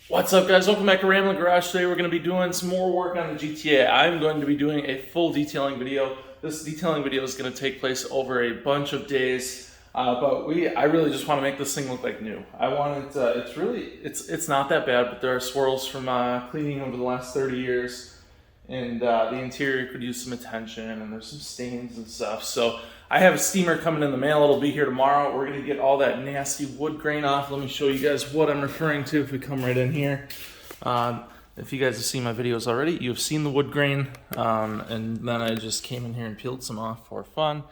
What's up, guys? Welcome back to Rambling Garage. Today we're going to be doing some more work on the GTA. I'm going to be doing a full detailing video. This detailing video is going to take place over a bunch of days, but I really just want to make this thing look like new. I want it. It's not that bad, but there are swirls from cleaning over the last 30 years, and the interior could use some attention, and there's some stains and stuff. So I have a steamer coming in the mail. It'll be here tomorrow. We're going to get all that nasty wood grain off. Let me show you guys what I'm referring to if we come right in here. If you guys have seen my videos already, you've seen the wood grain, and then I just came in here and peeled some off for fun,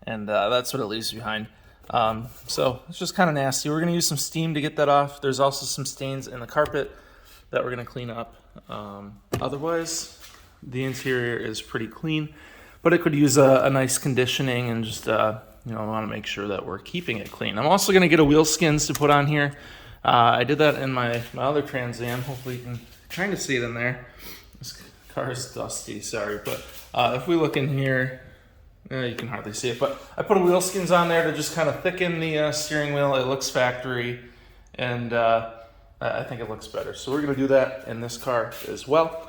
and that's what it leaves behind. So it's just kind of nasty. We're going to use some steam to get that off. There's also some stains in the carpet that we're going to clean up. Otherwise, the interior is pretty clean, but it could use a nice conditioning, and just I want to make sure that we're keeping it clean. I'm also going to get a wheel skins to put on here. I did that in my other Trans Am. Hopefully you can kind of see it in there. This car is dusty, sorry, but if we look in here, you can hardly see it, but I put a wheel skins on there to just kind of thicken the steering wheel. It looks factory, and I think it looks better. So we're going to do that in this car as well.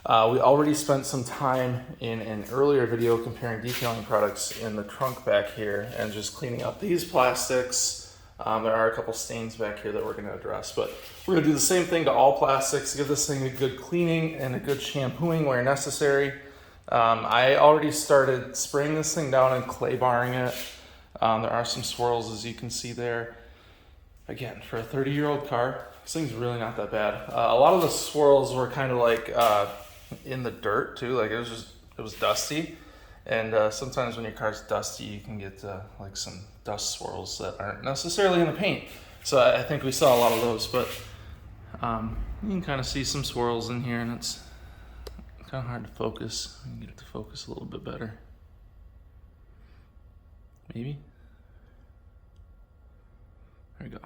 We already spent some time in an earlier video comparing detailing products in the trunk back here and just cleaning up these plastics. There are a couple stains back here that we're going to address, but we're going to do the same thing to all plastics, give this thing a good cleaning and a good shampooing where necessary. I already started spraying this thing down and clay barring it. There are some swirls, as you can see there. Again, for a 30-year-old car, this thing's really not that bad. A lot of the swirls were kind of like in the dirt too, like it was dusty, and sometimes when your car's dusty you can get like some dust swirls that aren't necessarily in the paint. So I think we saw a lot of those, but you can kind of see some swirls in here, and it's kind of hard to focus. I can get it to focus a little bit better, maybe. There we go.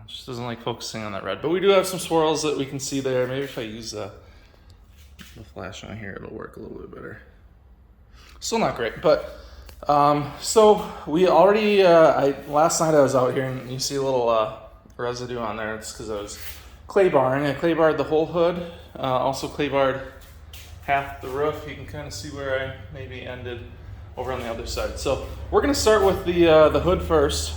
Just doesn't like focusing on that red, but we do have some swirls that we can see there. Maybe if I use the flash on here, it'll work a little bit better. Still not great, but so we already last night I was out here, and you see a little residue on there. It's because I was clay barring. I clay barred the whole hood, also clay barred half the roof. You can kind of see where I maybe ended over on the other side. So we're going to start with the hood first.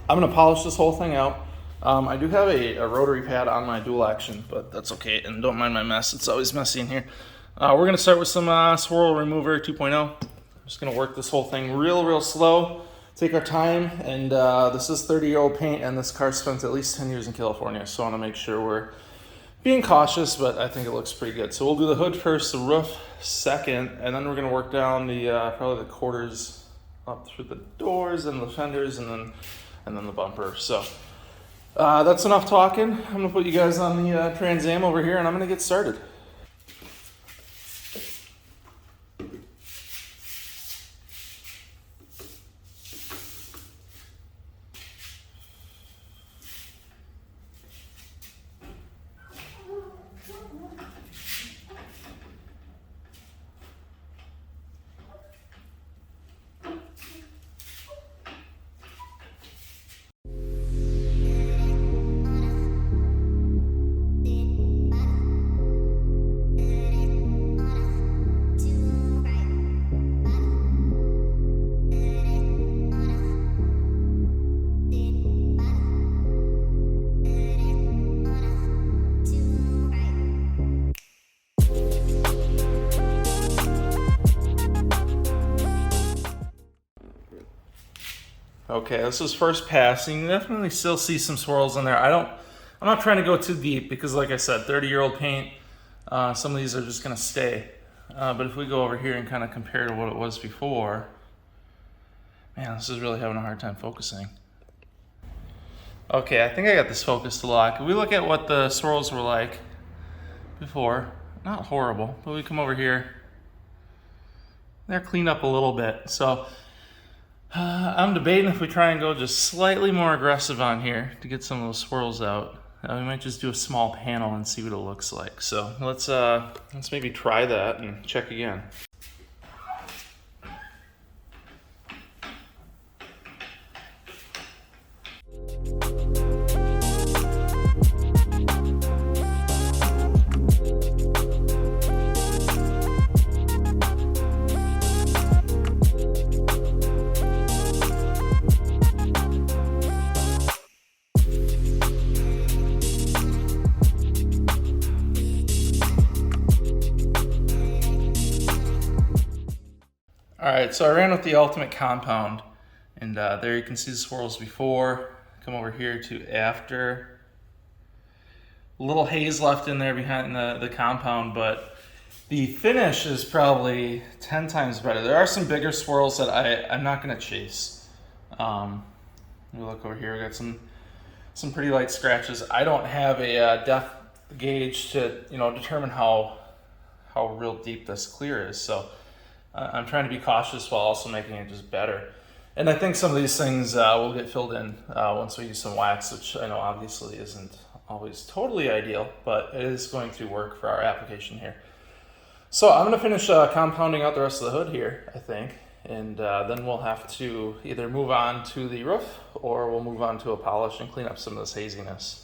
I'm going to polish this whole thing out. I do have a rotary pad on my dual action, but that's okay, and don't mind my mess. It's always messy in here. We're going to start with some swirl remover 2.0. I'm just going to work this whole thing real slow, take our time, and this is 30-year-old paint, and this car spent at least 10 years in California, so I want to make sure we're being cautious, but I think it looks pretty good. So we'll do the hood first, the roof second, and then we're going to work down probably the quarters up through the doors and the fenders, and then the bumper. So that's enough talking. I'm going to put you guys on the Trans Am over here, and I'm going to get started. Okay, this is first pass, and you can definitely still see some swirls in there. I'm not trying to go too deep because, like I said, 30-year-old paint, some of these are just going to stay. But if we go over here and kind of compare to what it was before, man, this is really having a hard time focusing. Okay, I think I got this focused a lot. If we look at what the swirls were like before, not horrible, but we come over here, they're cleaned up a little bit. So I'm debating if we try and go just slightly more aggressive on here to get some of those swirls out. We might just do a small panel and see what it looks like. So let's maybe try that and check again. All right, so I ran with the Ultimate Compound, and there you can see the swirls before. Come over here to after. A little haze left in there behind the compound, but the finish is probably 10 times better. There are some bigger swirls that I'm not gonna chase. Let me look over here, we got some pretty light scratches. I don't have a depth gauge to determine how real deep this clear is, so I'm trying to be cautious while also making it just better. And I think some of these things will get filled in once we use some wax, which I know obviously isn't always totally ideal, but it is going to work for our application here. So I'm going to finish compounding out the rest of the hood here, I think, and then we'll have to either move on to the roof or we'll move on to a polish and clean up some of this haziness.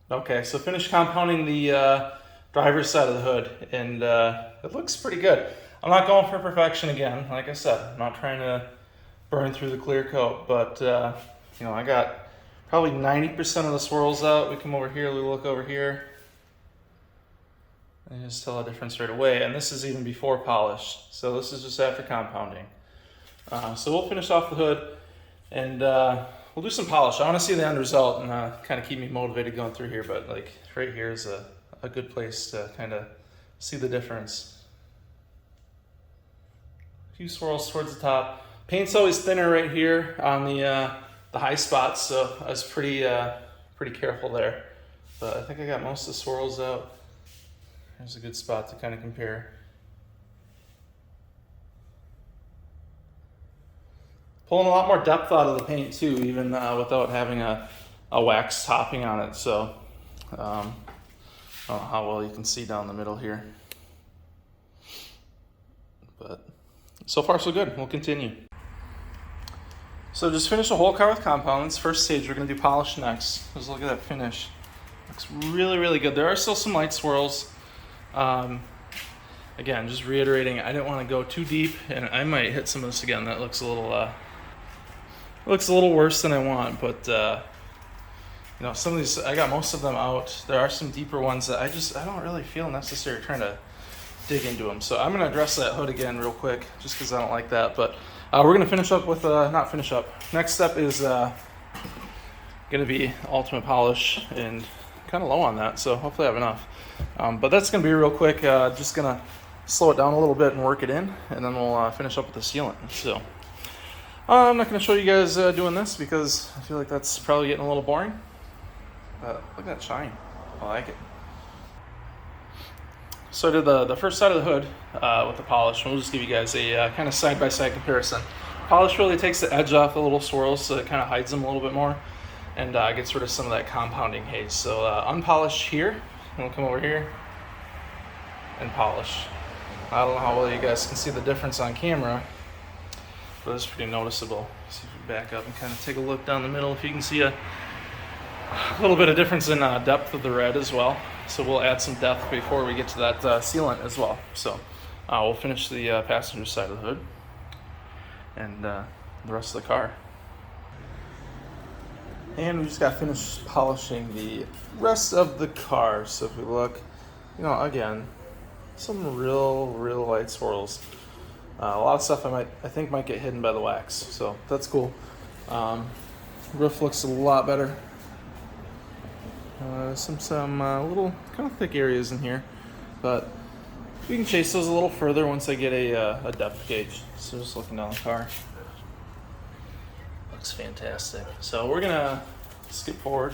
Okay, so finished compounding the driver's side of the hood, and it looks pretty good. I'm not going for perfection again, like I said. I'm not trying to burn through the clear coat, but I got probably 90% of the swirls out. We come over here, we look over here, and you just tell a difference right away. And this is even before polish, so this is just after compounding. So we'll finish off the hood, and we'll do some polish. I want to see the end result and kind of keep me motivated going through here, but like right here is a good place to kind of see the difference. A few swirls towards the top. Paint's always thinner right here on the high spots, so I was pretty careful there. But I think I got most of the swirls out. There's a good spot to kind of compare. Pulling a lot more depth out of the paint too, even without having a wax topping on it. So I don't know how well you can see down the middle here, but so far so good. We'll continue. So just finished the whole car with compounds. First stage, we're gonna do polish next. Let's look at that finish. Looks really, really good. There are still some light swirls. Again, just reiterating, I didn't want to go too deep, and I might hit some of this again. That looks a little worse than I want, but some of these, I got most of them out. There are some deeper ones that I don't really feel necessary trying to dig into them. So I'm gonna address that hood again real quick, just because I don't like that. But we're gonna finish up with not finish up. Next step is gonna be ultimate polish, and kind of low on that, so hopefully I have enough. But that's gonna be real quick. Just gonna slow it down a little bit and work it in, and then we'll finish up with the sealant. So I'm not going to show you guys doing this because I feel like that's probably getting a little boring. But look at that shine. I like it. So I did the first side of the hood with the polish. We'll just give you guys a kind of side-by-side comparison. Polish really takes the edge off the little swirls, so it kind of hides them a little bit more and gets rid of some of that compounding haze. So unpolished here, and we'll come over here and polish. I don't know how well you guys can see the difference on camera, but it's pretty noticeable. See if we back up and kind of take a look down the middle, if you can see a little bit of difference in depth of the red as well. So we'll add some depth before we get to that sealant as well. So we'll finish the passenger side of the hood and the rest of the car. And we just got finished polishing the rest of the car. So if we look, again, some real light swirls. A lot of stuff I think might get hidden by the wax, so that's cool. Roof looks a lot better. Some little kind of thick areas in here, but we can chase those a little further once I get a depth gauge. So just looking down the car, looks fantastic. So we're gonna skip forward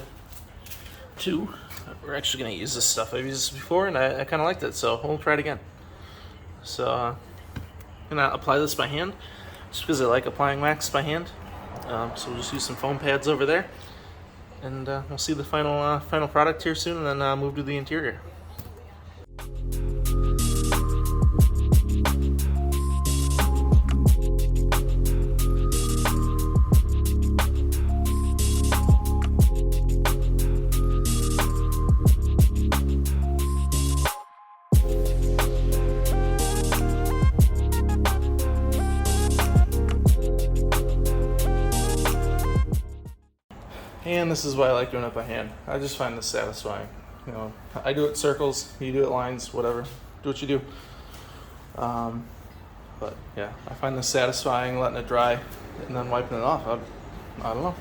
to. We're actually gonna use this stuff. I've used this before and I kind of liked it, so we'll try it again. So I'm gonna apply this by hand, just because I like applying wax by hand. So we'll just use some foam pads over there, and we'll see the final product here soon, and then move to the interior. And this is why I like doing it by hand. I just find this satisfying. You know, I do it circles, you do it lines, whatever. Do what you do. But yeah, I find this satisfying, letting it dry and then wiping it off. I don't know.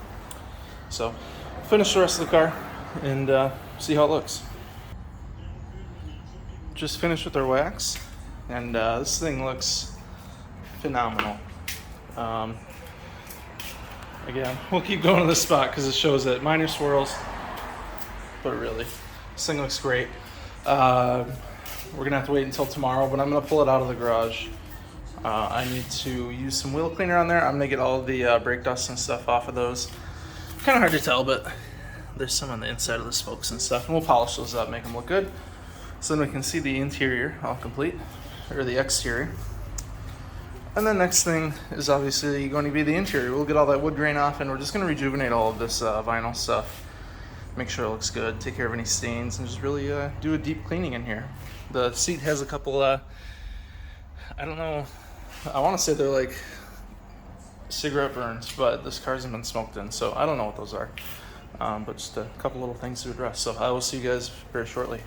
So, finish the rest of the car and see how it looks. Just finished with our wax, and this thing looks phenomenal. Again, we'll keep going to this spot because it shows that minor swirls, but really, this thing looks great. We're gonna have to wait until tomorrow, but I'm gonna pull it out of the garage. I need to use some wheel cleaner on there. I'm gonna get all of the brake dust and stuff off of those. Kind of hard to tell, but there's some on the inside of the spokes and stuff, and we'll polish those up, make them look good. So then we can see the interior all complete, or the exterior. And the next thing is obviously going to be the interior. We'll get all that wood grain off, and we're just going to rejuvenate all of this vinyl stuff. Make sure it looks good, take care of any stains, and just really do a deep cleaning in here. The seat has a couple, I don't know, I want to say they're like cigarette burns, but this car hasn't been smoked in, so I don't know what those are. But just a couple little things to address. So I will see you guys very shortly.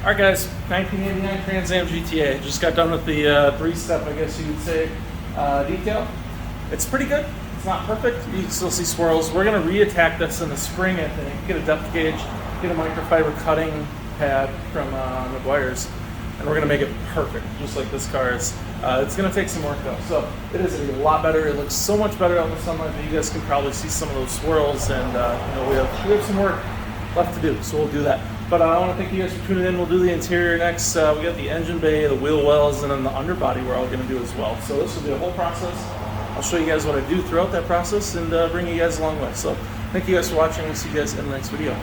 All right, guys, 1989 Trans Am GTA. Just got done with the three-step, I guess you could say, detail. It's pretty good. It's not perfect. You can still see swirls. We're gonna reattack this in the spring, I think. Get a depth gauge, get a microfiber cutting pad from McGuire's, and we're gonna make it perfect, just like this car is. It's gonna take some work though. So it is a lot better. It looks so much better out in the sunlight, but you guys can probably see some of those swirls, and you know, we have some work left to do, so we'll do that. But I want to thank you guys for tuning in. We'll do the interior next. We got the engine bay, the wheel wells, and then the underbody we're all going to do as well. So this will be a whole process. I'll show you guys what I do throughout that process and bring you guys along with. So thank you guys for watching. We'll see you guys in the next video.